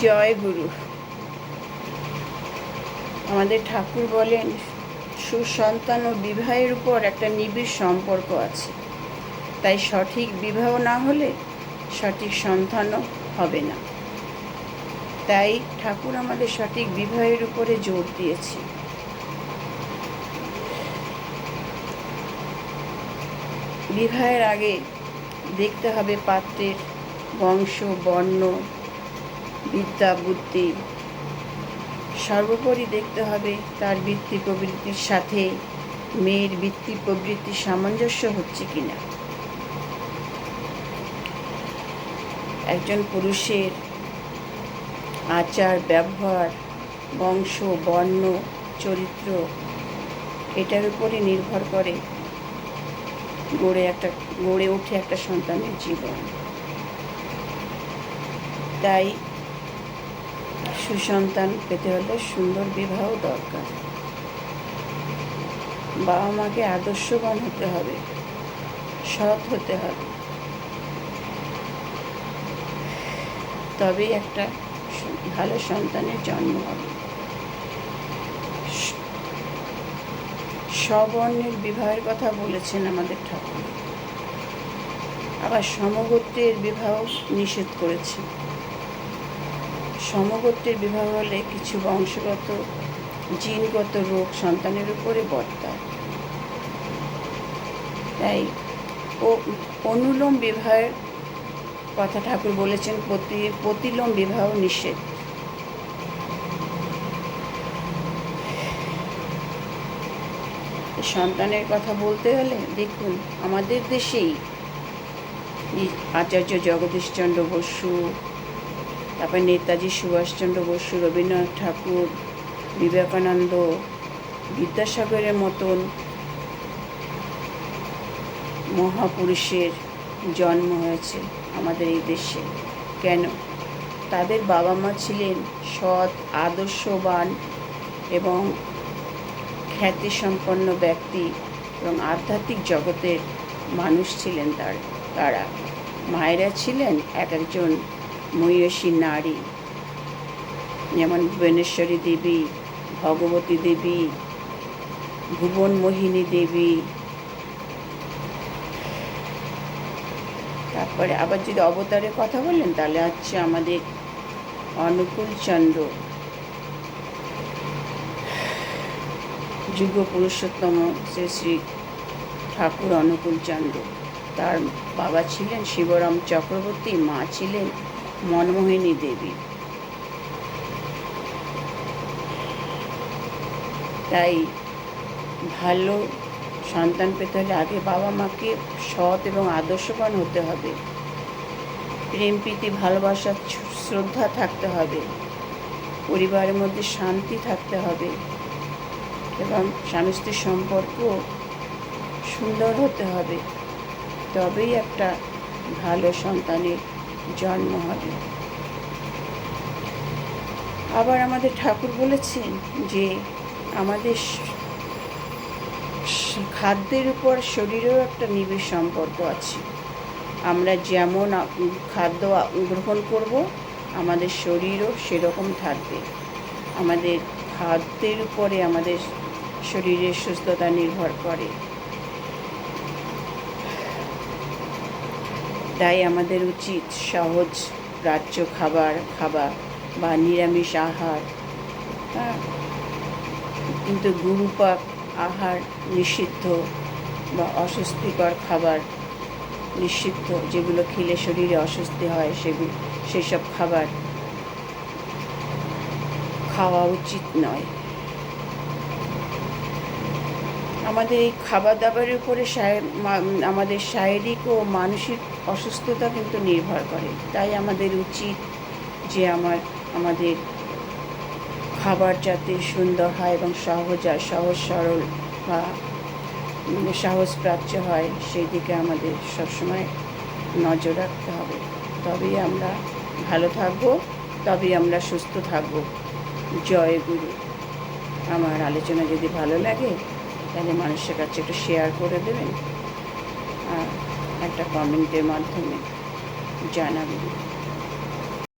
জয় গুরু। আমাদের ঠাকুর বলেন, সুসন্তান ও বিবাহের উপর একটা নিবিড় সম্পর্ক আছে, তাই সঠিক বিবাহ না হলে সঠিক সন্তানও হবে না। তাই ঠাকুর আমাদের সঠিক বিবাহের উপরে জোর দিয়েছে। বিবাহের আগে দেখতে হবে পাত্রের বংশ, বর্ণ, বিদ্যা, বুদ্ধি, সর্বোপরি দেখতে হবে তার বৃত্তি প্রবৃত্তির সাথে মেয়ের বৃত্তি প্রবৃত্তির সামঞ্জস্য হচ্ছে কিনা। একজন পুরুষের আচার, ব্যবহার, বংশ, বর্ণ, চরিত্র, এটার উপরে নির্ভর করে গড়ে ওঠে একটা সন্তানের জীবন। তাই সুসন্তান পেতে হলে সুন্দর বিবাহ দরকার। বাবা মাকে আদর্শবান হতে হবে, সৎ হতে হবে, তবেই একটা ভালো সন্তানের জন্ম হবে। স্ববর্ণের বিবাহের কথা বলেছেন আমাদের ঠাকুর, আবার সমগোত্রের বিবাহ নিষেধ করেছেন। সমগোত্রের বিবাহ হলে কিছু বংশগত জিনগত রোগ সন্তানের উপরে বর্তায়। তাই অনুলোম বিবাহের কথা ঠাকুর বলেছেন, প্রতিলোম বিবাহ নিষেধ। সন্তানের কথা বলতে হলে দেখুন, আমাদের দেশেই আচার্য জগদীশচন্দ্র বসু, তারপর নেতাজি সুভাষচন্দ্র বসু, রবীন্দ্রনাথ ঠাকুর, বিবেকানন্দ, বিদ্যাসাগরের মতন মহাপুরুষের জন্ম হয়েছে আমাদের এই দেশে। কেন? তাদের বাবা মা ছিলেন সৎ, আদর্শবান এবং খ্যাতিসম্পন্ন ব্যক্তি এবং আধ্যাত্মিক জগতের মানুষ ছিলেন। তারা মায়েরা ছিলেন এক একজন মহিষী নারী, যেমন ভুবনেশ্বরী দেবী, ভগবতী দেবী, ভুবন মোহিনী দেবী। তারপরে আবার যদি অবতারের কথা বললেন, তাহলে হচ্ছে আমাদের অনুকূল চন্দ্র, যুগ পুরুষোত্তম শ্রী শ্রী ঠাকুর অনুকূল চন্দ্র। তার বাবা ছিলেন শিবরাম চক্রবর্তী, মা ছিলেন মনমোহিনী দেবী। তাই ভালো সন্তান পেতে হলে আগে বাবা মাকে সৎ এবং আদর্শবান হতে হবে। প্রেম, প্রীতি, ভালোবাসা, শ্রদ্ধা থাকতে হবে। পরিবারের মধ্যে শান্তি থাকতে হবে এবং স্বামী স্ত্রীর সম্পর্ক সুন্দর হতে হবে, তবেই একটা ভালো সন্তানের জন্ম হবে। আবার আমাদের ঠাকুর বলেছেন যে আমাদের খাদ্যের উপর শরীরেও একটা নিবিড় সম্পর্ক আছে। আমরা যেমন খাদ্য গ্রহণ করব, আমাদের শরীরও সেরকম থাকবে। আমাদের খাদ্যের উপরে আমাদের শরীরের সুস্থতা নির্ভর করে। তাই আমাদের উচিত সহজ প্রাচ্য খাবার খাওয়া বা নিরামিষ আহার, কিন্তু গুরুপাক আহার নিষিদ্ধ বা অস্বস্তিকর খাবার নিষিদ্ধ, যেগুলো খেলে শরীরে অস্বস্তি হয় সেসব খাবার খাওয়া উচিত নয়। আমাদের এই খাবার দাবারের উপরে আমাদের শারীরিক ও মানসিক অসুস্থতা কিন্তু নির্ভর করে। তাই আমাদের উচিত যে আমাদের খাবার যাতে সুন্দর হয় এবং সহজ সরল বা সহজপ্রাচ্য হয়, সেই দিকে আমাদের সবসময় নজর রাখতে হবে। তবেই আমরা ভালো থাকব, তবেই আমরা সুস্থ থাকব। জয় গুরু। আমার আলোচনা যদি ভালো লাগে তাহলে মানুষের কাছে একটু শেয়ার করে দেবেন আর একটা কমেন্টের মাধ্যমে জানাবেন।